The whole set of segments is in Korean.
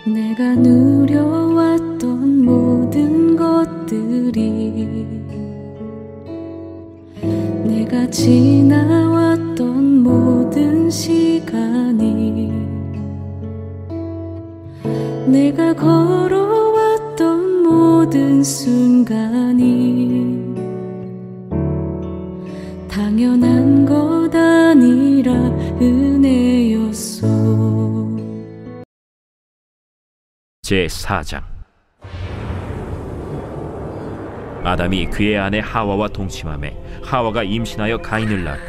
내가 누려왔던 모든 것들이, 내가 지나왔던 모든 시간이, 내가 걸어왔던 모든 순간이 당연한 것 아니라 은혜였소. 제4장. 아담이 그의 아내 하와와 동침하매 하와가 임신하여 가인을 낳고,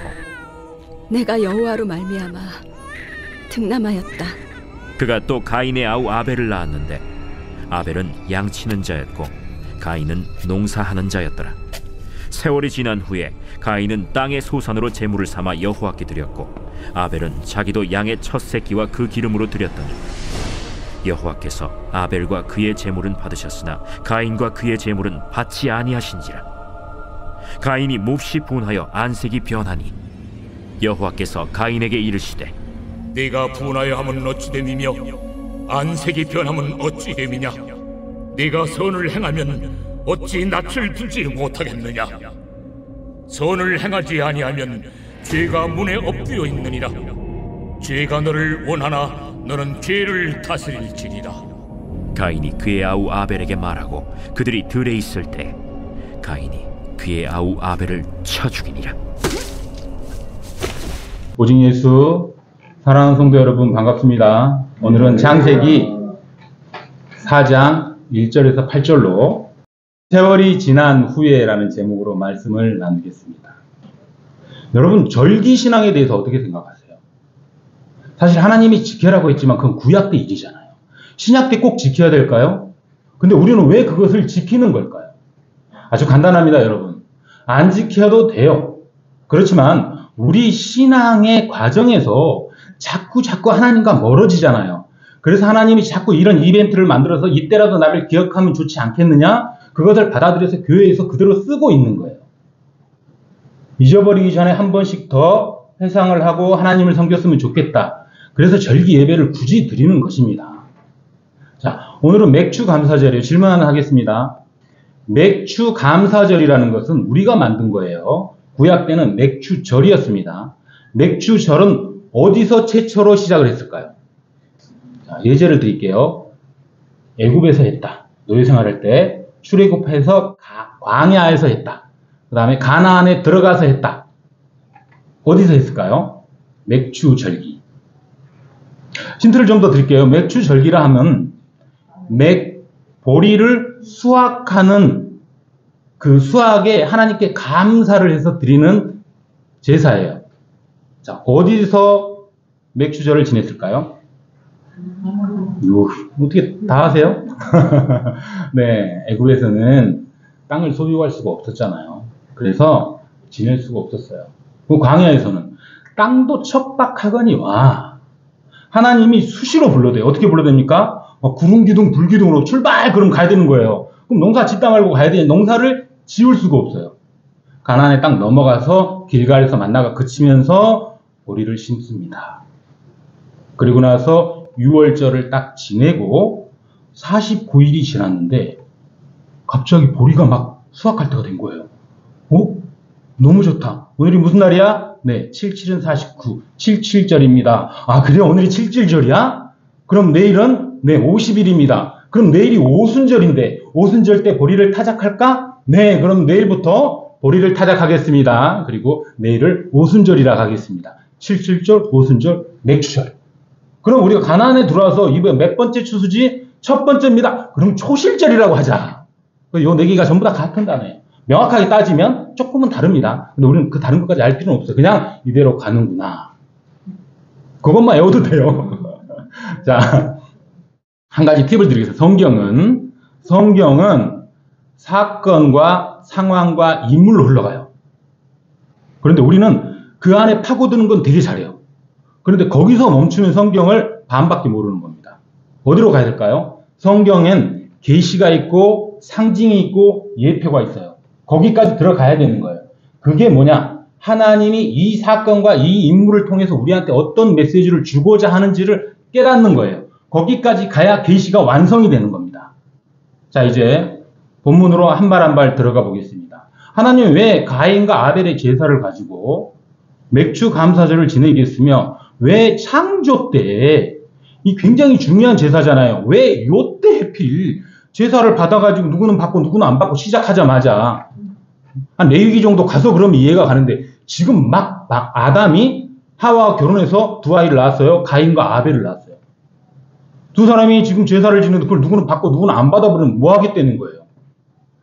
내가 여호와로 말미암아 득남하였다. 그가 또 가인의 아우 아벨을 낳았는데 아벨은 양치는 자였고 가인은 농사하는 자였더라. 세월이 지난 후에 가인은 땅의 소산으로 제물을 삼아 여호와께 드렸고 아벨은 자기도 양의 첫 새끼와 그 기름으로 드렸더니 여호와께서 아벨과 그의 제물은 받으셨으나 가인과 그의 제물은 받지 아니하신지라. 가인이 몹시 분하여 안색이 변하니 여호와께서 가인에게 이르시되, 네가 분하여 함은 어찌 됨이며 안색이 변함은 어찌 됨이냐? 네가 선을 행하면 어찌 낯을 들지 못하겠느냐? 선을 행하지 아니하면 죄가 문에 엎드려 있느니라. 죄가 너를 원하나 너는 죄를 다스릴지니라. 가인이 그의 아우 아벨에게 말하고 그들이 들에 있을 때 가인이 그의 아우 아벨을 쳐 죽이니라. 오직 예수, 사랑하는 성도 여러분 반갑습니다. 오늘은 창세기 4장 1절에서 8절로 세월이 지난 후에라는 제목으로 말씀을 나누겠습니다. 여러분, 절기신앙에 대해서 어떻게 생각하세요? 사실 하나님이 지켜라고 했지만 그건 구약 때 일이잖아요. 신약 때 꼭 지켜야 될까요? 근데 우리는 왜 그것을 지키는 걸까요? 아주 간단합니다, 여러분. 안 지켜도 돼요. 그렇지만 우리 신앙의 과정에서 자꾸 하나님과 멀어지잖아요. 그래서 하나님이 자꾸 이런 이벤트를 만들어서 이때라도 나를 기억하면 좋지 않겠느냐? 그것을 받아들여서 교회에서 그대로 쓰고 있는 거예요. 잊어버리기 전에 한 번씩 더 회상을 하고 하나님을 섬겼으면 좋겠다. 그래서 절기 예배를 굳이 드리는 것입니다. 자, 오늘은 맥주 감사절이에요. 질문 하나 하겠습니다. 맥주 감사절이라는 것은 우리가 만든 거예요. 구약 때는 맥주절이었습니다. 맥주절은 어디서 최초로 시작을 했을까요? 자, 예제를 드릴게요. 애굽에서 했다. 노예생활할 때. 출애굽해서 광야에서 했다. 그 다음에 가나안에 들어가서 했다. 어디서 했을까요? 맥주절기. 힌트를 좀 더 드릴게요. 맥주절기라 하면 보리를 수확하는 그 수확에 하나님께 감사를 해서 드리는 제사예요. 자, 어디서 맥주절을 지냈을까요? 어떻게 다 아세요? 네, 애굽에서는 땅을 소유할 수가 없었잖아요. 그래서 지낼 수가 없었어요. 그 광야에서는 땅도 척박하거니와 하나님이 수시로 불러대요. 어떻게 불러댑니까? 구름 기둥, 불 기둥으로 출발! 그럼 가야 되는 거예요. 그럼 농사 짓다 말고 가야 되는데 농사를 지을 수가 없어요. 가나안의 땅 넘어가서 길갈에서 만나가 그치면서 보리를 심습니다. 그리고 나서 6월절을 딱 지내고 49일이 지났는데 갑자기 보리가 막 수확할 때가 된 거예요. 너무 좋다. 오늘이 무슨 날이야? 네, 77은 49, 77절입니다. 아, 그래? 오늘이 77절이야? 그럼 내일은? 네, 50일입니다. 그럼 내일이 오순절인데 오순절 때 보리를 타작할까? 네, 그럼 내일부터 보리를 타작하겠습니다. 그리고 내일을 오순절이라 하겠습니다. 77절, 오순절, 맥주절. 그럼 우리가 가나안에 들어와서 이번 몇 번째 추수지? 첫 번째입니다. 그럼 초실절이라고 하자. 요 네 개가 전부 다 같은 단어예요. 명확하게 따지면 조금은 다릅니다. 근데 우리는 그 다른 것까지 알 필요는 없어요. 그냥 이대로 가는구나. 그것만 외워도 돼요. 자, 한 가지 팁을 드리겠습니다. 성경은 사건과 상황과 인물로 흘러가요. 그런데 우리는 그 안에 파고드는 건 되게 잘해요. 그런데 거기서 멈추면 성경을 반밖에 모르는 겁니다. 어디로 가야 될까요? 성경엔 계시가 있고 상징이 있고 예표가 있어요. 거기까지 들어가야 되는 거예요. 그게 뭐냐? 하나님이 이 사건과 이 인물을 통해서 우리한테 어떤 메시지를 주고자 하는지를 깨닫는 거예요. 거기까지 가야 계시가 완성이 되는 겁니다. 자, 이제 본문으로 한 발 한 발 들어가 보겠습니다. 하나님은 왜 가인과 아벨의 제사를 가지고 맥주 감사절을 지내겠으며 왜 창조 때 이 굉장히 중요한 제사잖아요. 왜 요때 하필 제사를 받아가지고 누구는 받고 누구는 안 받고 시작하자마자 한 레위기 정도 가서 그러면 이해가 가는데 지금 막 아담이 하와와 결혼해서 두 아이를 낳았어요. 가인과 아벨을 낳았어요. 두 사람이 지금 제사를 지내는데 그걸 누구는 받고 누구는 안 받아버리면 뭐 하겠다는 거예요.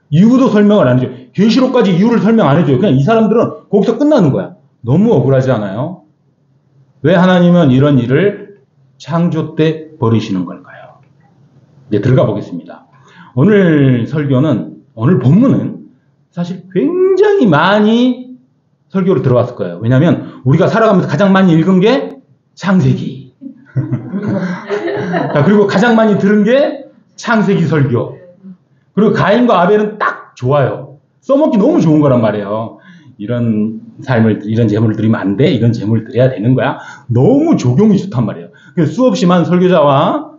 이유도 설명을 안 해줘요. 계시록까지 이유를 설명 안 해줘요. 그냥 이 사람들은 거기서 끝나는 거야. 너무 억울하지 않아요? 왜 하나님은 이런 일을 창조 때 버리시는 걸까요? 이제 들어가 보겠습니다. 오늘 본문은 사실 굉장히 많이 설교로 들어왔을 거예요. 왜냐하면 우리가 살아가면서 가장 많이 읽은 게 창세기. 자, 그리고 가장 많이 들은 게 창세기 설교. 그리고 가인과 아벨은 딱 좋아요. 써먹기 너무 좋은 거란 말이에요. 이런 재물을 드리면 안 돼. 이런 재물을 드려야 되는 거야. 너무 적용이 좋단 말이에요. 그래서 수없이 많은 설교자와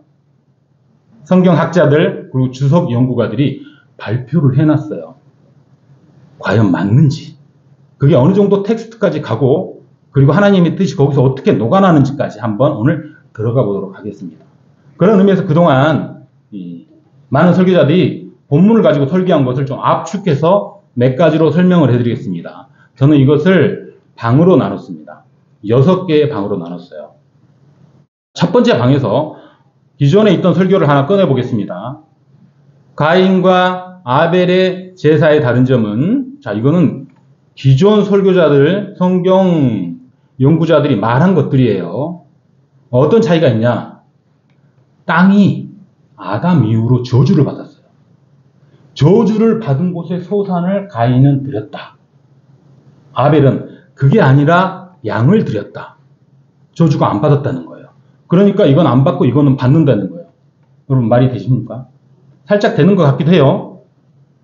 성경학자들 그리고 주석 연구가들이 발표를 해놨어요. 과연 맞는지. 그게 어느 정도 텍스트까지 가고 그리고 하나님의 뜻이 거기서 어떻게 녹아나는지까지 한번 오늘 들어가 보도록 하겠습니다. 그런 의미에서 그동안 많은 설교자들이 본문을 가지고 설교한 것을 좀 압축해서 몇 가지로 설명을 해드리겠습니다. 저는 이것을 방으로 나눴습니다. 6개의 방으로 나눴어요. 첫 번째 방에서 기존에 있던 설교를 하나 꺼내보겠습니다. 가인과 아벨의 제사의 다른 점은, 자, 이거는 기존 설교자들, 성경 연구자들이 말한 것들이에요. 어떤 차이가 있냐? 땅이 아담 이후로 저주를 받았어요. 저주를 받은 곳에 소산을 가인은 드렸다. 아벨은 그게 아니라 양을 드렸다. 저주가 안 받았다는 거예요. 그러니까 이건 안 받고 이거는 받는다는 거예요. 여러분 말이 되십니까? 살짝 되는 것 같기도 해요.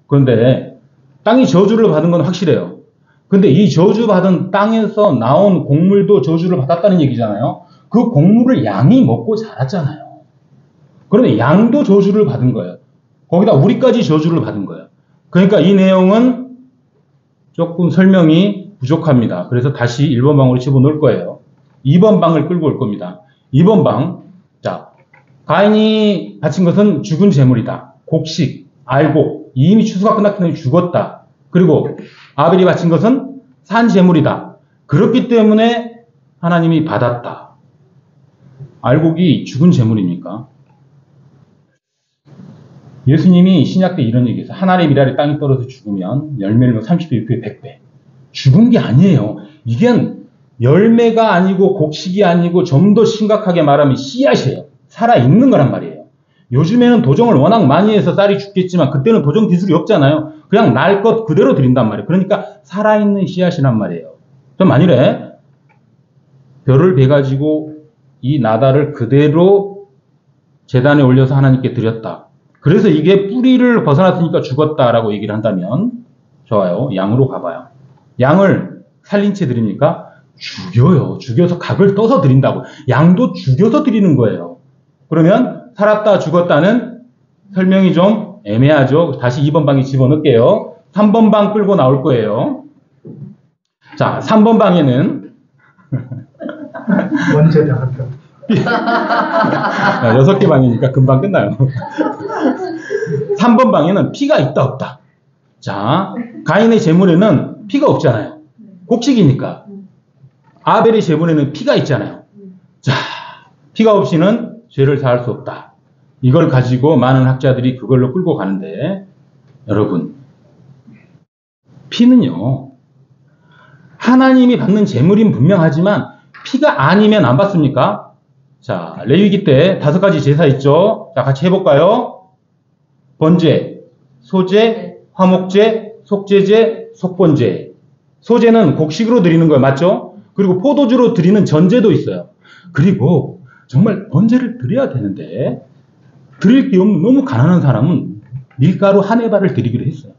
그런데 땅이 저주를 받은 건 확실해요. 근데 이 저주받은 땅에서 나온 곡물도 저주를 받았다는 얘기잖아요. 그 곡물을 양이 먹고 자랐잖아요. 그런데 양도 저주를 받은 거예요. 거기다 우리까지 저주를 받은 거예요. 그러니까 이 내용은 조금 설명이 부족합니다. 그래서 다시 1번 방으로 집어넣을 거예요. 2번 방을 끌고 올 겁니다. 2번 방. 자, 가인이 바친 것은 죽은 재물이다. 곡식, 알곡, 이미 추수가 끝났기 때문에 죽었다. 그리고 아벨이 바친 것은 산 재물이다. 그렇기 때문에 하나님이 받았다. 알곡이 죽은 재물입니까? 예수님이 신약 때 이런 얘기했어요. 한 알의 밀알이 땅에 떨어져 죽으면 열매를 30배, 6배, 100배. 죽은 게 아니에요. 이게 열매가 아니고 곡식이 아니고 좀 더 심각하게 말하면 씨앗이에요. 살아있는 거란 말이에요. 요즘에는 도정을 워낙 많이 해서 쌀이 죽겠지만 그때는 도정 기술이 없잖아요. 그냥 날 것 그대로 드린단 말이에요. 그러니까 살아있는 씨앗이란 말이에요. 좀 만일에 벼를 베가지고 이 나달을 그대로 제단에 올려서 하나님께 드렸다. 그래서 이게 뿌리를 벗어났으니까 죽었다라고 얘기를 한다면 좋아요. 양으로 가봐요. 양을 살린 채 드립니까? 죽여요. 죽여서 각을 떠서 드린다고. 양도 죽여서 드리는 거예요. 그러면 살았다 죽었다는 설명이 좀 애매하죠. 다시 2번 방에 집어넣을게요. 3번 방 끌고 나올 거예요. 자, 3번 방에는 언제 다 할까? 6개 방이니까 금방 끝나요. 3번 방에는 피가 있다 없다. 자, 가인의 제물에는 피가 없잖아요. 곡식이니까. 아벨의 제물에는 피가 있잖아요. 자, 피가 없이는 죄를 사할 수 없다. 이걸 가지고 많은 학자들이 그걸로 끌고 가는데, 여러분, 피는요, 하나님이 받는 제물인 분명하지만 피가 아니면 안 받습니까? 자, 레위기 때 5가지 제사 있죠? 자, 같이 해볼까요? 번제, 소제, 화목제, 속제제, 속번제. 소제는 곡식으로 드리는 거예요. 맞죠? 그리고 포도주로 드리는 전제도 있어요. 그리고 정말 번제를 드려야 되는데 드릴 게 없는 너무 가난한 사람은 밀가루 한 에바를 드리기로 했어요.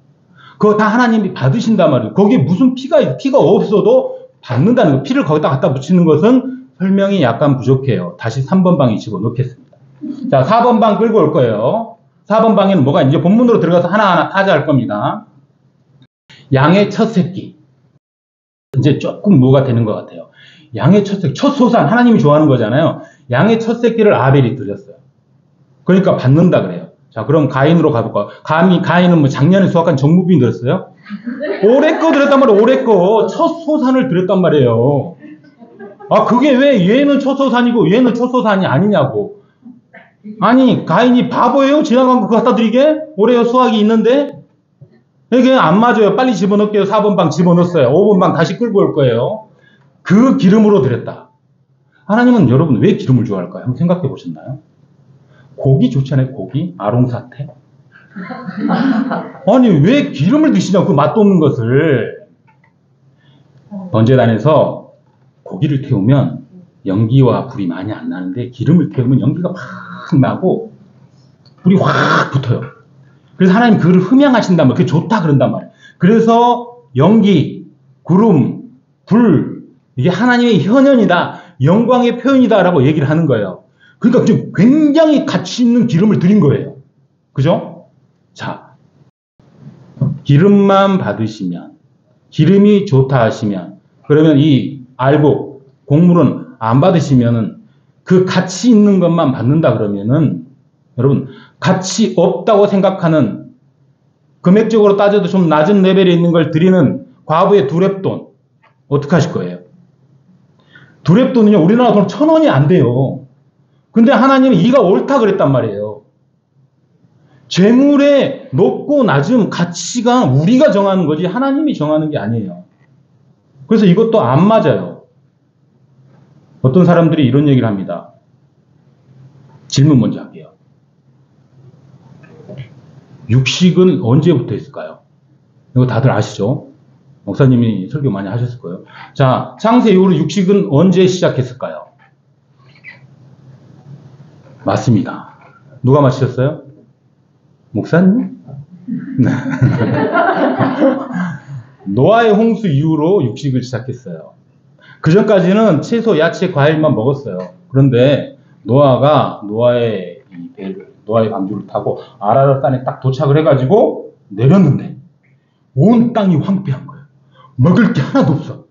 그거 다 하나님이 받으신단 말이에요. 거기에 무슨 피가 없어도 받는다는 거. 피를 거기다 갖다 붙이는 것은 설명이 약간 부족해요. 다시 3번 방에 집어넣겠습니다. 자, 4번 방 끌고 올 거예요. 4번 방에는 뭐가 이제 본문으로 들어가서 하나하나 타자할 겁니다. 양의 첫 새끼. 이제 조금 뭐가 되는 것 같아요. 양의 첫 새끼, 첫 소산, 하나님이 좋아하는 거잖아요. 양의 첫 새끼를 아벨이 드렸어요. 그러니까 받는다 그래요. 자, 그럼 가인으로 가볼까요? 가인은 뭐 작년에 수확한 정무비 드렸어요? 올해 거 드렸단 말이에요. 올해 거. 첫 소산을 드렸단 말이에요. 아, 그게 왜 얘는 첫 소산이고 얘는 첫 소산이 아니냐고. 아니, 가인이 바보예요? 지나간 거 갖다 드리게? 올해 수확이 있는데? 이게 안 맞아요. 빨리 집어넣을게요. 4번 방 집어넣었어요. 5번 방 다시 끌고 올 거예요. 그 기름으로 드렸다. 하나님은 여러분 왜 기름을 좋아할까요? 한번 생각해 보셨나요? 고기 좋잖아요. 고기. 아롱사태. 아니 왜 기름을 드시냐고. 그 맛도 없는 것을. 번제단에서 고기를 태우면 연기와 불이 많이 안 나는데 기름을 태우면 연기가 팍 나고 불이 확 붙어요. 그래서 하나님 그를 흠양하신단 말이에요. 그게 좋다 그런단 말이에요. 그래서 연기, 구름, 불 이게 하나님의 현현이다. 영광의 표현이다라고 얘기를 하는 거예요. 그러니까 지금 굉장히 가치 있는 기름을 드린 거예요. 그죠? 자, 기름만 받으시면 기름이 좋다 하시면 그러면 이 알곡, 곡물은 안 받으시면은 그 가치 있는 것만 받는다 그러면은 여러분 가치 없다고 생각하는 금액적으로 따져도 좀 낮은 레벨에 있는 걸 드리는 과부의 두렙돈 어떻게 하실 거예요? 두렙돈은요 우리나라 돈 1,000원이 안 돼요. 근데 하나님은 이가 옳다 그랬단 말이에요. 재물의 높고 낮음 가치가 우리가 정하는 거지 하나님이 정하는 게 아니에요. 그래서 이것도 안 맞아요. 어떤 사람들이 이런 얘기를 합니다. 질문 먼저 할게요. 육식은 언제부터 했을까요? 이거 다들 아시죠? 목사님이 설교 많이 하셨을 거예요. 자, 창세 이후로 육식은 언제 시작했을까요? 맞습니다. 누가 맞히셨어요? 목사님? 노아의 홍수 이후로 육식을 시작했어요. 그 전까지는 채소, 야채, 과일만 먹었어요. 그런데 노아의 방주를 타고 아라랏 산에 딱 도착을 해가지고 내렸는데 온 땅이 황폐한 거예요. 먹을 게 하나도 없어.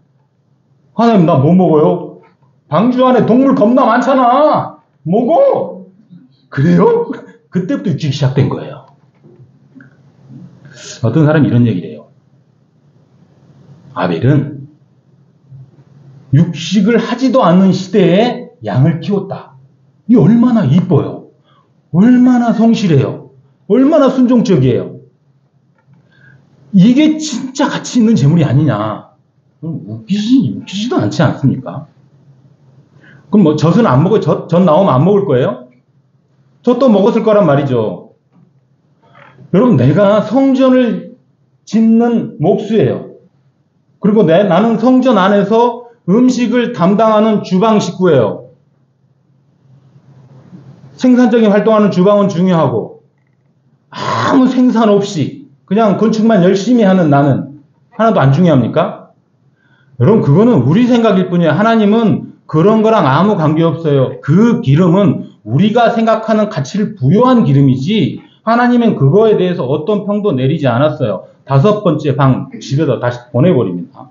하나님 나 뭐 먹어요? 방주 안에 동물 겁나 많잖아. 먹어. 그래요? 그때부터 육식이 시작된 거예요. 어떤 사람이 이런 얘기를 해요. 아벨은 육식을 하지도 않는 시대에 양을 키웠다. 이 얼마나 이뻐요. 얼마나 성실해요. 얼마나 순종적이에요. 이게 진짜 가치 있는 재물이 아니냐. 웃기지도 않지 않습니까? 그럼 뭐 젖은 안 먹어요? 젖 나오면 안 먹을 거예요? 젖도 먹었을 거란 말이죠. 여러분 내가 성전을 짓는 목수예요. 그리고 나는 성전 안에서 음식을 담당하는 주방 식구예요. 생산적인 활동하는 주방은 중요하고 아무 생산 없이 그냥 건축만 열심히 하는 나는 하나도 안 중요합니까? 여러분 그거는 우리 생각일 뿐이에요. 하나님은 그런 거랑 아무 관계없어요. 그 기름은 우리가 생각하는 가치를 부여한 기름이지 하나님은 그거에 대해서 어떤 평도 내리지 않았어요. 5번째 방 집에다 다시 보내버립니다.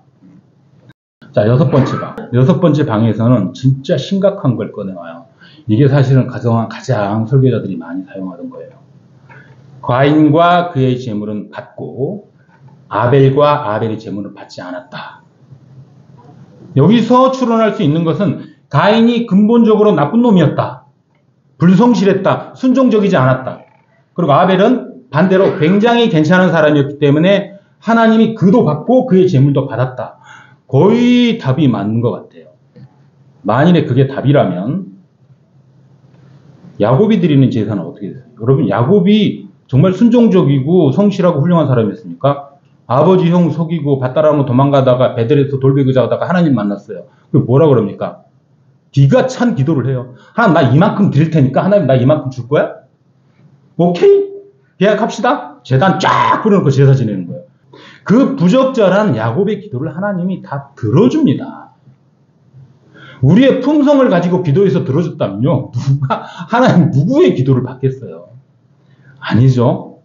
자, 6번째 방. 6번째 방에서는 진짜 심각한 걸 꺼내와요. 이게 사실은 가장 설교자들이 많이 사용하던 거예요. 가인과 그의 재물은 받고 아벨과 아벨의 재물은 받지 않았다. 여기서 추론할 수 있는 것은 가인이 근본적으로 나쁜 놈이었다. 불성실했다. 순종적이지 않았다. 그리고 아벨은 반대로 굉장히 괜찮은 사람이었기 때문에 하나님이 그도 받고 그의 재물도 받았다. 거의 답이 맞는 것 같아요. 만일에 그게 답이라면 야곱이 드리는 제사는 어떻게 됐어요? 여러분 야곱이 정말 순종적이고 성실하고 훌륭한 사람이었습니까? 아버지 형 속이고 밭따라로 도망가다가 베델에서 돌베그 하다가 하나님 만났어요. 그 뭐라 그럽니까? 기가 찬 기도를 해요. 하나님 나 이만큼 드릴 테니까 하나님 나 이만큼 줄 거야? 오케이? 계약합시다. 제단 쫙 뿌려놓고 제사 지내는 거예요. 그 부적절한 야곱의 기도를 하나님이 다 들어줍니다. 우리의 품성을 가지고 기도해서 들어줬다면요. 하나님 누구의 기도를 받겠어요? 아니죠.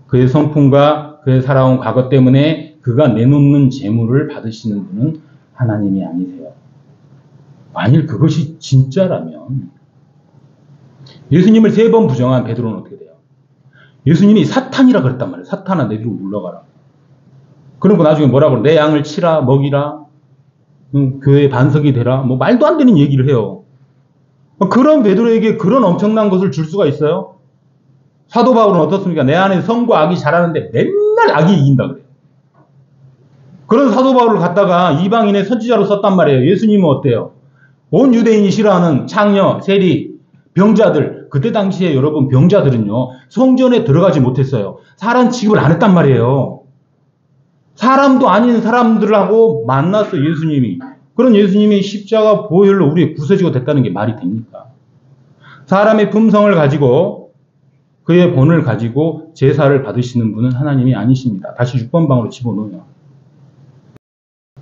그의 성품과 그의 살아온 과거 때문에 그가 내놓는 재물을 받으시는 분은 하나님이 아니세요. 만일 그것이 진짜라면 예수님을 3번 부정한 베드로는 어떻게 돼요? 예수님이 사탄이라 그랬단 말이에요. 사탄아 내 뒤로 물러가라. 그러고 나중에 뭐라고 내 양을 치라 먹이라 교회의 반석이 되라 뭐 말도 안 되는 얘기를 해요. 그런 베드로에게 그런 엄청난 것을 줄 수가 있어요? 사도 바울은 어떻습니까? 내 안에 성과 악이 자라는데 맨날 악이 이긴다 그래요. 그런 사도 바울을 갖다가 이방인의 선지자로 썼단 말이에요. 예수님은 어때요? 온 유대인이 싫어하는 창녀, 세리, 병자들, 그때 당시에 여러분 병자들은요 성전에 들어가지 못했어요. 사람 취급을 안 했단 말이에요. 사람도 아닌 사람들하고 만났어 예수님이. 그런 예수님이 십자가 보혈로 우리의 구세주가 됐다는 게 말이 됩니까? 사람의 품성을 가지고 그의 본을 가지고 제사를 받으시는 분은 하나님이 아니십니다. 다시 6번 방으로 집어넣어요.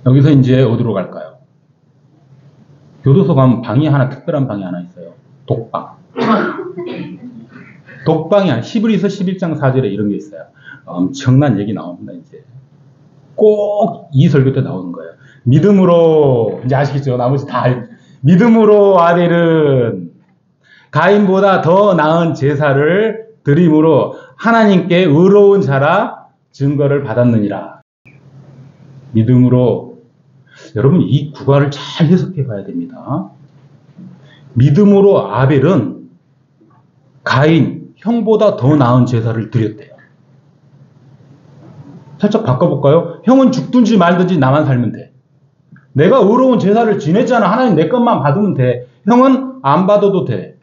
여기서 이제 어디로 갈까요? 교도소 가면 방이 하나, 특별한 방이 하나 있어요. 독방. 독방이 아니라 히브리서 11장 4절에 이런 게 있어요. 엄청난 얘기 나옵니다, 이제. 꼭 이 설교 때 나오는 거예요. 믿음으로, 이제 아시겠죠? 나머지 다 믿음으로 아벨은 가인보다 더 나은 제사를 드림으로 하나님께 의로운 자라 증거를 받았느니라. 믿음으로, 여러분 이 구절을 잘 해석해 봐야 됩니다. 믿음으로 아벨은 가인, 형보다 더 나은 제사를 드렸대요. 살짝 바꿔볼까요? 형은 죽든지 말든지 나만 살면 돼. 내가 의로운 제사를 지냈잖아. 하나님 내 것만 받으면 돼. 형은 안 받아도 돼.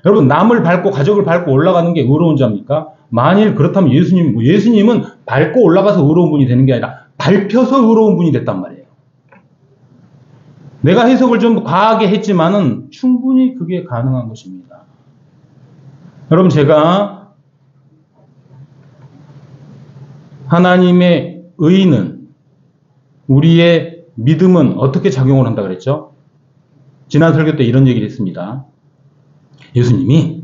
여러분 남을 밟고 가족을 밟고 올라가는 게 의로운 자입니까? 만일 그렇다면 예수님은 밟고 올라가서 의로운 분이 되는 게 아니라 밟혀서 의로운 분이 됐단 말이에요. 내가 해석을 좀 과하게 했지만은 충분히 그게 가능한 것입니다. 여러분 제가 하나님의 의는 우리의 믿음은 어떻게 작용을 한다 그랬죠? 지난 설교 때 이런 얘기를 했습니다. 예수님이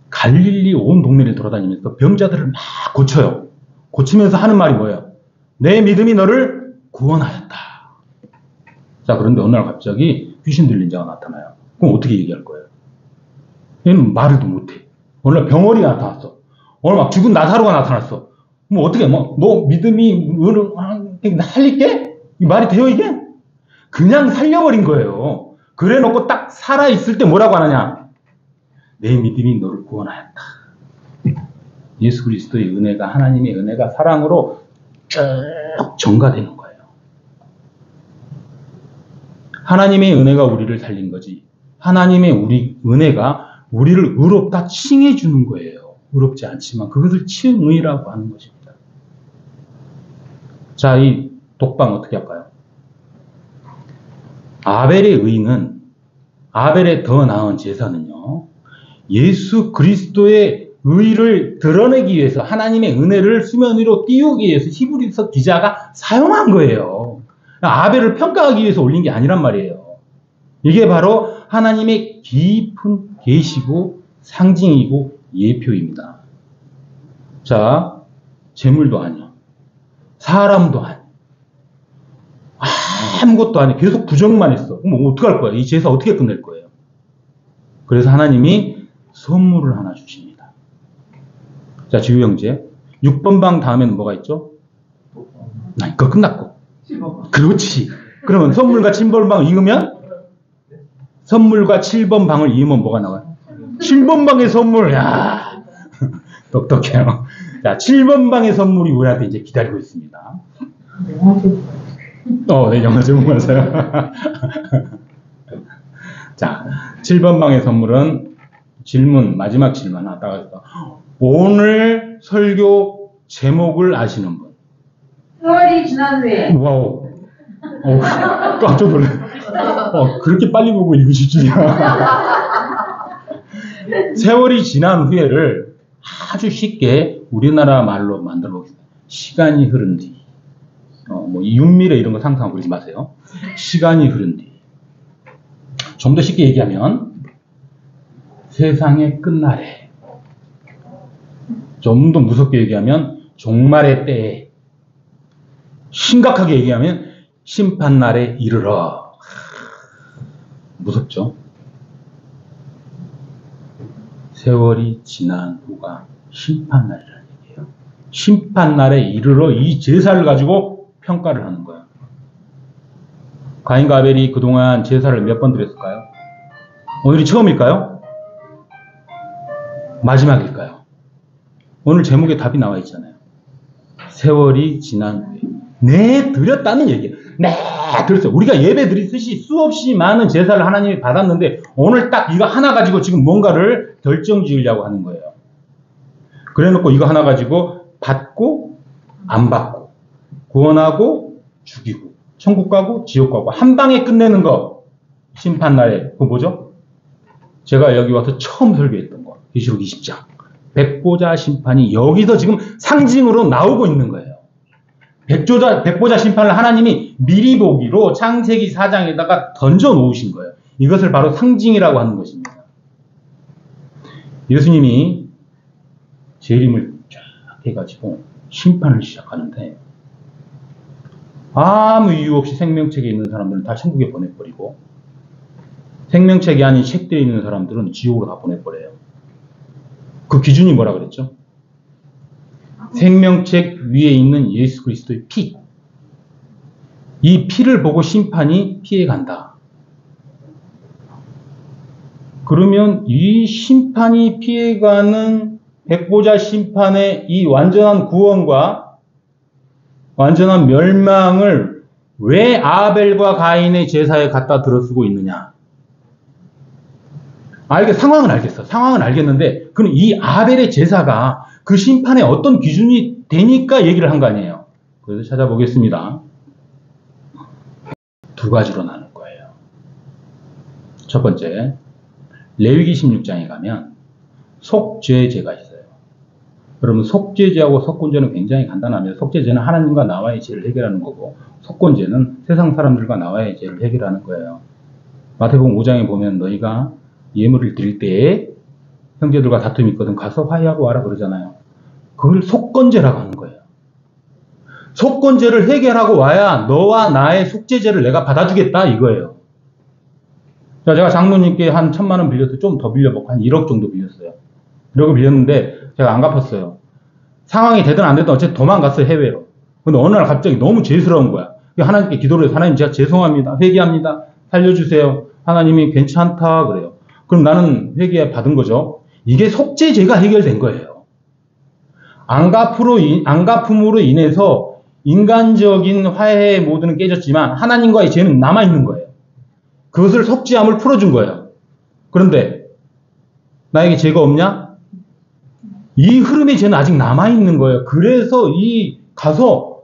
갈릴리 온 동네를 돌아다니면서 병자들을 막 고쳐요. 고치면서 하는 말이 뭐예요? 내 믿음이 너를 구원하였다. 자, 그런데 어느 날 갑자기 귀신 들린 자가 나타나요. 그럼 어떻게 얘기할 거예요? 얘는 말을도 못해. 어느 날 병원이 나타났어. 오늘 막 죽은 나사로가 나타났어. 뭐 어떻게 너 믿음이 살릴게? 이 말이 돼요 이게? 그냥 살려버린 거예요. 그래 놓고 딱 살아있을 때 뭐라고 하느냐? 내 믿음이 너를 구원하였다. 예수 그리스도의 은혜가 하나님의 은혜가 사랑으로 쭉 전가되는 거예요. 하나님의 은혜가 우리를 살린 거지. 하나님의 은혜가 우리를 의롭다 칭해 주는 거예요. 의롭지 않지만 그것을 칭의라고 하는 것입니다. 자, 이 독방 어떻게 할까요? 아벨의 의는 아벨의 더 나은 제사는요. 예수 그리스도의 의를 드러내기 위해서 하나님의 은혜를 수면 위로 띄우기 위해서 히브리서 기자가 사용한 거예요. 아벨을 평가하기 위해서 올린 게 아니란 말이에요. 이게 바로 하나님의 깊은 계시고 상징이고 예표입니다. 자, 재물도 아니요. 사람도 아니요. 아무것도 아니요. 계속 부정만 했어. 그럼 어떡할 거야? 이 제사 어떻게 끝낼 거예요? 그래서 하나님이 선물을 하나 주십니다. 자, 지우 형제. 6번 방 다음에는 뭐가 있죠? 그거 끝났고. 그렇지. 그러면 선물과 7번 방 이으면? 선물과 7번 방을 이으면 뭐가 나와요? 7번 방의 선물. 야, 똑똑해요. 자, 7번 방의 선물이 우리한테 이제 기다리고 있습니다. 네, 영어 전문가세요. 자, 7번 방의 선물은 마지막 질문 하나 따가지고. 오늘 설교 제목을 아시는 분? 세월이 지난 후에. 와우. 깜짝 놀래. 그렇게 빨리 보고 읽으실 줄이야. 세월이 지난 후에를 아주 쉽게 우리나라 말로 만들어 보겠습니다. 시간이 흐른 뒤. 뭐 윤미래 이런 거 상상하고 그러지 마세요. 시간이 흐른 뒤. 좀 더 쉽게 얘기하면 세상의 끝날에, 좀 더 무섭게 얘기하면 종말의 때에, 심각하게 얘기하면 심판날에 이르러. 무섭죠? 세월이 지난 후가 심판날이라는 얘기예요. 심판날에 이르러 이 제사를 가지고 평가를 하는 거예요. 가인과 아벨이 그동안 제사를 몇 번 드렸을까요? 오늘이 처음일까요? 마지막일까요? 오늘 제목에 답이 나와 있잖아요. 세월이 지난 후에. 네, 드렸다는 얘기예요. 네, 드렸어요. 우리가 예배 드리듯이 수없이 많은 제사를 하나님이 받았는데 오늘 딱 이거 하나 가지고 지금 뭔가를 결정 지으려고 하는 거예요. 그래 놓고 이거 하나 가지고 받고 안 받고 구원하고 죽이고 천국 가고 지옥 가고 한 방에 끝내는 거. 심판날에 그거 뭐죠? 제가 여기 와서 처음 설교했던 거. 계시록 20장. 백보자 심판이 여기서 지금 상징으로 나오고 있는 거예요. 백보자 심판을 하나님이 미리 보기로 창세기 4장에다가 던져 놓으신 거예요. 이것을 바로 상징이라고 하는 것입니다. 예수님이 재림을 쫙 해가지고 심판을 시작하는데 아무 이유 없이 생명책에 있는 사람들은 다 천국에 보내버리고 생명책이 아닌 책들에 있는 사람들은 지옥으로 다 보내버려요. 그 기준이 뭐라 그랬죠? 생명책 위에 있는 예수 그리스도의 피. 이 피를 보고 심판이 피해간다. 그러면 이 심판이 피해가는 백보자 심판의 이 완전한 구원과 완전한 멸망을 왜 아벨과 가인의 제사에 갖다 들어쓰고 있느냐? 상황은 알겠어. 상황은 알겠는데, 그럼 이 아벨의 제사가 그 심판에 어떤 기준이 되니까 얘기를 한 거 아니에요. 그래서 찾아보겠습니다. 두 가지로 나눌 거예요. 첫 번째, 레위기 16장에 가면 속죄제가 있어요. 여러분, 속죄제하고 속건제는 굉장히 간단합니다. 속죄제는 하나님과 나와의 죄를 해결하는 거고, 속건제는 세상 사람들과 나와의 죄를 해결하는 거예요. 마태복음 5장에 보면 너희가 예물을 드릴 때에 형제들과 다툼이 있거든 가서 화해하고 와라 그러잖아요. 그걸 속건제라고 하는 거예요. 속건제를 해결하고 와야 너와 나의 속죄제를 내가 받아주겠다 이거예요. 자, 제가 장로님께 한 1,000만 원 빌려서 좀 더 빌려먹고 한 1억 정도 빌렸어요. 이러고 빌렸는데 제가 안 갚았어요. 상황이 되든 안 되든 어쨌든 도망갔어요, 해외로. 근데 어느 날 갑자기 너무 죄스러운 거야. 하나님께 기도를 해서 하나님 제가 죄송합니다. 회개합니다. 살려주세요. 하나님이 괜찮다 그래요. 그럼 나는 회개 받은 거죠. 이게 속죄제가 해결된 거예요. 안갚음으로 인해서 인간적인 화해의 모드는 깨졌지만 하나님과의 죄는 남아있는 거예요. 그것을 속죄함을 풀어준 거예요. 그런데 나에게 죄가 없냐? 이 흐름의 죄는 아직 남아있는 거예요. 그래서 가서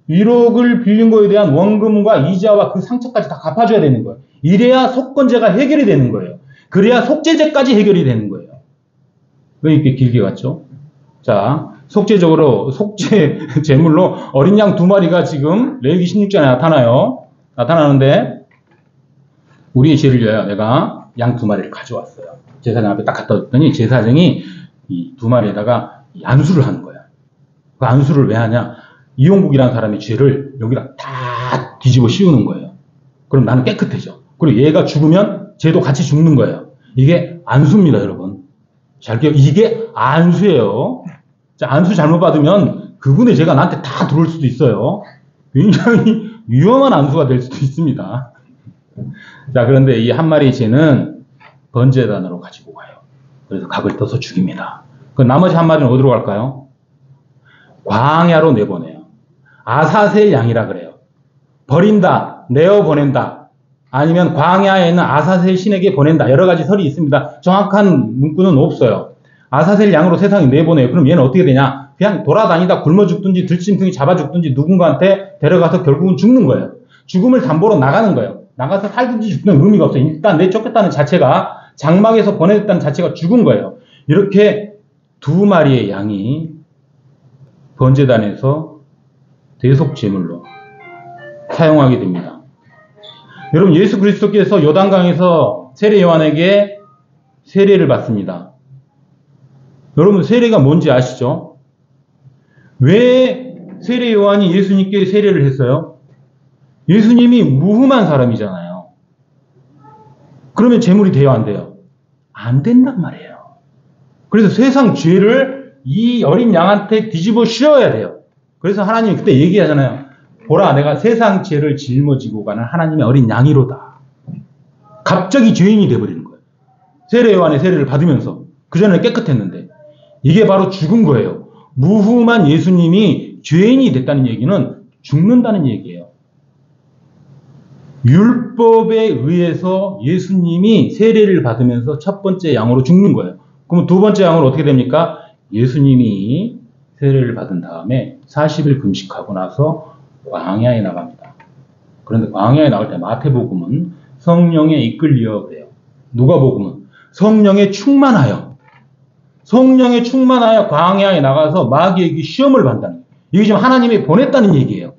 1억을 빌린 거에 대한 원금과 이자와 그 상처까지 다 갚아줘야 되는 거예요. 이래야 속건제가 해결이 되는 거예요. 그래야 속죄제까지 해결이 되는 거예요. 왜 이렇게 길게 갔죠? 자, 속죄적으로, 속죄 제물로 어린 양 2마리가 지금 레위기 16장에 나타나는데, 우리의 죄를 위하여 내가 양 2마리를 가져왔어요. 제사장 앞에 딱 갖다 줬더니 제사장이 이 2마리에다가 안수를 하는 거야. 그 안수를 왜 하냐? 이용국이라는 사람의 죄를 여기다 다 뒤집어 씌우는 거예요. 그럼 나는 깨끗해져. 그리고 얘가 죽으면 쟤도 같이 죽는 거예요. 이게 안수입니다, 여러분. 이게 안수예요. 자, 안수 잘못 받으면 그분의 죄가 나한테 다 들어올 수도 있어요. 굉장히 위험한 안수가 될 수도 있습니다. 자, 그런데 이 한 마리의 죄는 번제단으로 가지고 가요. 그래서 각을 떠서 죽입니다. 그 나머지 한 마리는 어디로 갈까요? 광야로 내보내요. 아사셀 양이라 그래요. 버린다, 내어보낸다, 아니면 광야에 있는 아사셀 신에게 보낸다. 여러 가지 설이 있습니다. 정확한 문구는 없어요. 아사셀 양으로 세상에 내보내요. 그럼 얘는 어떻게 되냐? 그냥 돌아다니다 굶어 죽든지 들짐승이 잡아 죽든지 누군가한테 데려가서 결국은 죽는 거예요. 죽음을 담보로 나가는 거예요. 나가서 살든지 죽든 의미가 없어요. 일단 내쫓겠다는 자체가, 장막에서 보냈다는 자체가 죽은 거예요. 이렇게 2마리의 양이 번제단에서 대속제물로 사용하게 됩니다. 여러분, 예수 그리스도께서 요단강에서 세례 요한에게 세례를 받습니다. 여러분 세례가 뭔지 아시죠? 왜 세례 요한이 예수님께 세례를 했어요? 예수님이 무흠한 사람이잖아요. 그러면 제물이 돼요, 안 돼요? 안 된단 말이에요. 그래서 세상 죄를 이 어린 양한테 뒤집어 씌워야 돼요. 그래서 하나님이 그때 얘기하잖아요. 보라, 내가 세상 죄를 짊어지고 가는 하나님의 어린 양이로다. 갑자기 죄인이 돼버리는 거예요. 세례 요한의 세례를 받으면서. 그전에 깨끗했는데. 이게 바로 죽은 거예요. 무흠한 예수님이 죄인이 됐다는 얘기는 죽는다는 얘기예요. 율법에 의해서 예수님이 세례를 받으면서 첫 번째 양으로 죽는 거예요. 그럼 두 번째 양으로 어떻게 됩니까? 예수님이 세례를 받은 다음에 40일 금식하고 나서 광야에 나갑니다. 그런데 광야에 나갈 때 마태복음은 성령에 이끌려 그래요. 누가복음은 성령에 충만하여 광야에 나가서 마귀에게 시험을 받는다는 거예요. 이게 지금 하나님이 보냈다는 얘기예요.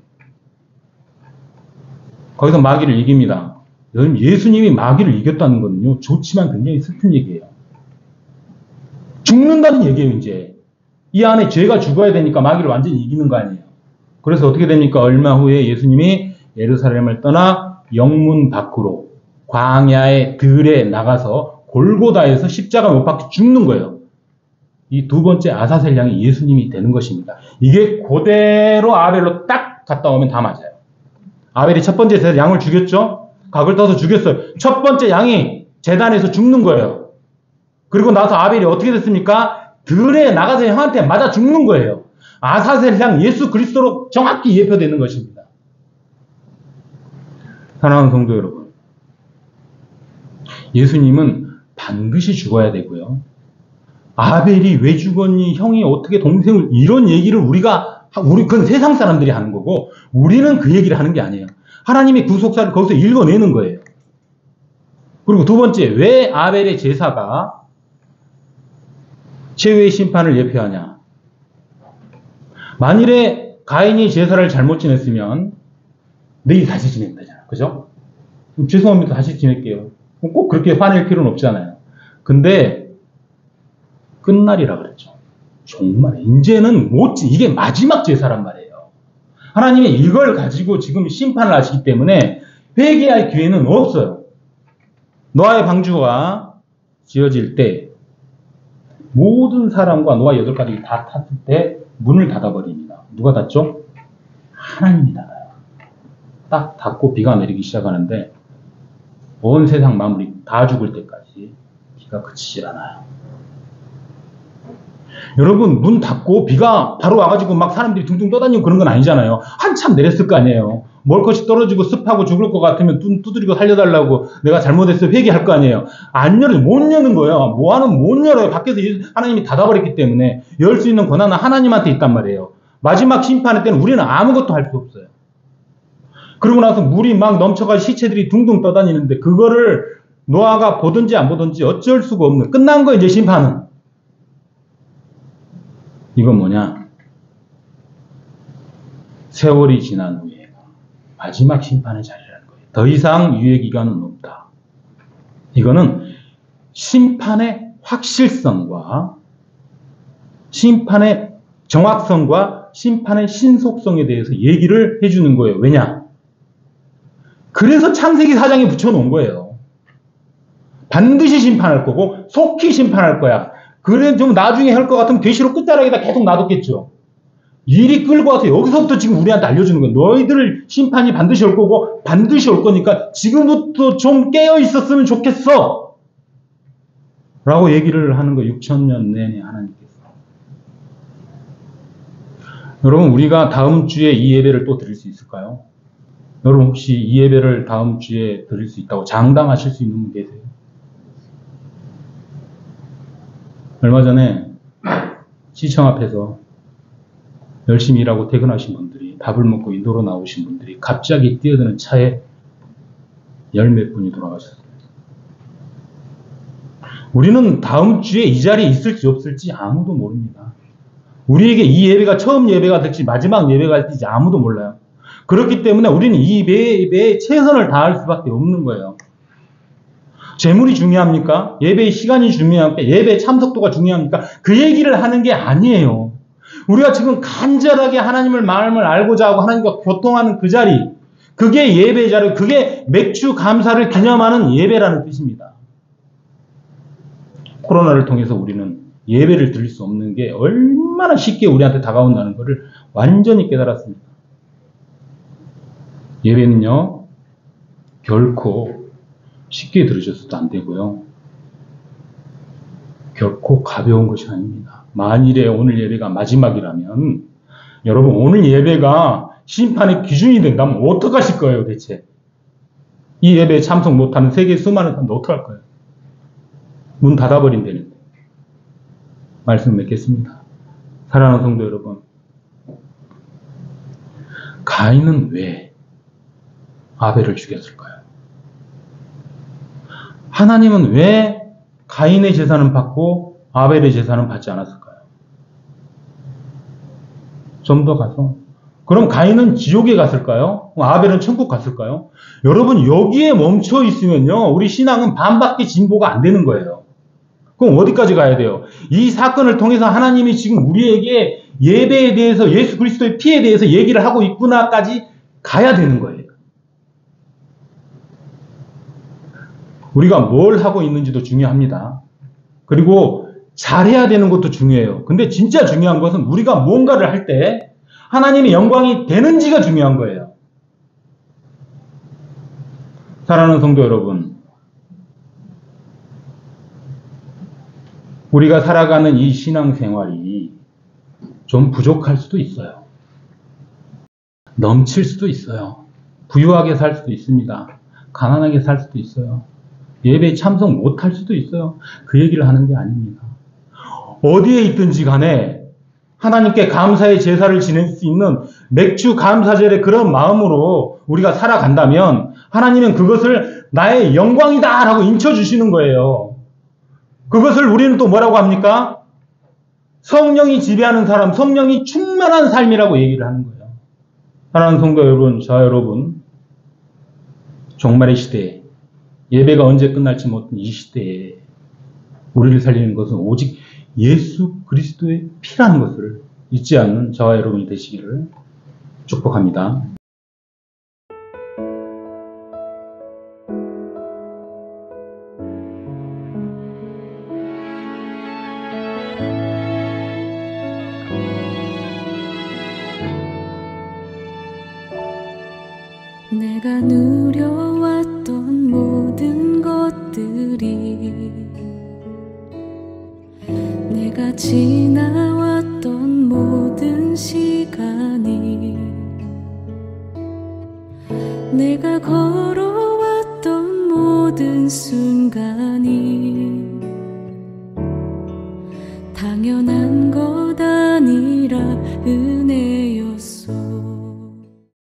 거기서 마귀를 이깁니다. 여러분, 예수님이 마귀를 이겼다는 거는요, 좋지만 굉장히 슬픈 얘기예요. 죽는다는 얘기예요, 이제. 이 안에 죄가 죽어야 되니까 마귀를 완전히 이기는 거 아니에요. 그래서 어떻게 됩니까? 얼마 후에 예수님이 예루살렘을 떠나 영문 밖으로 광야의 들에 나가서 골고다에서 십자가 못 박혀 죽는 거예요. 이 두 번째 아사셀 양이 예수님이 되는 것입니다. 이게 그대로 아벨로 딱 갔다 오면 다 맞아요. 아벨이 첫 번째 양을 죽였죠? 각을 떠서 죽였어요. 첫 번째 양이 제단에서 죽는 거예요. 그리고 나서 아벨이 어떻게 됐습니까? 들에 나가서 형한테 맞아 죽는 거예요. 아사셀 양 예수 그리스도로 정확히 예표되는 것입니다. 사랑하는 성도 여러분, 예수님은 반드시 죽어야 되고요. 아벨이 왜 죽었니? 형이 어떻게 동생을, 이런 얘기를 그건 세상 사람들이 하는 거고, 우리는 그 얘기를 하는 게 아니에요. 하나님이 구속사를 거기서 읽어내는 거예요. 그리고 두 번째, 왜 아벨의 제사가 최후의 심판을 예표하냐? 만일에 가인이 제사를 잘못 지냈으면 내일 다시 지낸다잖아. 그죠? 죄송합니다. 다시 지낼게요. 꼭 그렇게 화낼 필요는 없잖아요. 근데 끝날이라 그랬죠. 정말 이제는 이게 마지막 제사란 말이에요. 하나님이 이걸 가지고 지금 심판을 하시기 때문에 회개할 기회는 없어요. 노아의 방주가 지어질 때 모든 사람과 노아 8가족이 다 탔을 때 문을 닫아버립니다. 누가 닫죠? 하나님이 닫아요. 딱 닫고 비가 내리기 시작하는데 온 세상 만물이 다 죽을 때까지 비가 그치질 않아요. 여러분, 문 닫고 비가 바로 와가지고 막 사람들이 둥둥 떠다니고 그런 건 아니잖아요. 한참 내렸을 거 아니에요. 먹을 것이 떨어지고 습하고 죽을 것 같으면 두드리고 살려달라고 내가 잘못했어 회개할 거 아니에요. 안 열어요. 못 여는 거예요. 뭐하는 못 열어요. 밖에서 하나님이 닫아버렸기 때문에 열 수 있는 권한은 하나님한테 있단 말이에요. 마지막 심판의 때는 우리는 아무것도 할 수 없어요. 그러고 나서 물이 막 넘쳐가 시체들이 둥둥 떠다니는데 그거를 노아가 보든지 안 보든지 어쩔 수가 없는, 끝난 거예요. 이제 심판은. 이건 뭐냐? 세월이 지난 후에 마지막 심판의 자리라는 거예요. 더 이상 유예기간은 없다. 이거는 심판의 확실성과 심판의 정확성과 심판의 신속성에 대해서 얘기를 해주는 거예요. 왜냐? 그래서 창세기 4장에 붙여놓은 거예요. 반드시 심판할 거고 속히 심판할 거야. 그래 좀 나중에 할 것 같으면 계시록 끝자락에다 계속 놔뒀겠죠. 일이 끌고 와서 여기서부터 지금 우리한테 알려주는 거예요. 너희들 심판이 반드시 올 거고 반드시 올 거니까 지금부터 좀 깨어 있었으면 좋겠어 라고 얘기를 하는 거예요. 6,000년 내내 하나님께서. 여러분, 우리가 다음 주에 이 예배를 또 드릴 수 있을까요? 여러분, 혹시 이 예배를 다음 주에 드릴 수 있다고 장담하실 수 있는 분 계세요? 얼마 전에 시청 앞에서 열심히 일하고 퇴근하신 분들이, 밥을 먹고 인도로 나오신 분들이 갑자기 뛰어드는 차에 열 몇 분이 돌아가셨어요. 우리는 다음 주에 이 자리에 있을지 없을지 아무도 모릅니다. 우리에게 이 예배가 처음 예배가 될지 마지막 예배가 될지 아무도 몰라요. 그렇기 때문에 우리는 이 예배에 최선을 다할 수밖에 없는 거예요. 재물이 중요합니까? 예배의 시간이 중요합니까? 예배 참석도가 중요합니까? 그 얘기를 하는 게 아니에요. 우리가 지금 간절하게 하나님을 마음을 알고자 하고 하나님과 교통하는 그 자리, 그게 예배의 자리, 그게 맥주 감사를 기념하는 예배라는 뜻입니다. 코로나를 통해서 우리는 예배를 드릴 수 없는 게 얼마나 쉽게 우리한테 다가온다는 것을 완전히 깨달았습니다. 예배는요, 결코 쉽게 들으셔서도 안 되고요. 결코 가벼운 것이 아닙니다. 만일에 오늘 예배가 마지막이라면 여러분 오늘 예배가 심판의 기준이 된다면 어떡하실 거예요 대체? 이 예배에 참석 못하는 세계 수많은 사람들 어떡할 거예요? 문 닫아버린다는데. 말씀 맺겠습니다. 사랑하는 성도 여러분, 가인은 왜 아벨을 죽였을까요? 하나님은 왜 가인의 제사는 받고 아벨의 제사는 받지 않았을까요? 좀 더 가서, 그럼 가인은 지옥에 갔을까요? 아벨은 천국 갔을까요? 여러분 여기에 멈춰 있으면요 우리 신앙은 반밖에 진보가 안 되는 거예요. 그럼 어디까지 가야 돼요? 이 사건을 통해서 하나님이 지금 우리에게 예배에 대해서 예수 그리스도의 피에 대해서 얘기를 하고 있구나까지 가야 되는 거예요. 우리가 뭘 하고 있는지도 중요합니다. 그리고 잘해야 되는 것도 중요해요. 근데 진짜 중요한 것은 우리가 뭔가를 할 때 하나님의 영광이 되는지가 중요한 거예요. 사랑하는 성도 여러분, 우리가 살아가는 이 신앙생활이 좀 부족할 수도 있어요. 넘칠 수도 있어요. 부유하게 살 수도 있습니다. 가난하게 살 수도 있어요. 예배에 참석 못할 수도 있어요. 그 얘기를 하는 게 아닙니다. 어디에 있든지 간에 하나님께 감사의 제사를 지낼 수 있는 맥주 감사절의 그런 마음으로 우리가 살아간다면 하나님은 그것을 나의 영광이다 라고 인쳐주시는 거예요. 그것을 우리는 또 뭐라고 합니까? 성령이 지배하는 사람, 성령이 충만한 삶이라고 얘기를 하는 거예요. 사랑하는 성도 여러분, 저 여러분, 종말의 시대에 예배가 언제 끝날지 모르는 이 시대에 우리를 살리는 것은 오직 예수 그리스도의 피라는 것을 잊지 않는 저와 여러분이 되시기를 축복합니다. 내가 누려왔던 모든 것들이, 내가 지나왔던 모든 시간이, 내가 걸어왔던 모든 순간이 당연한 것 아니라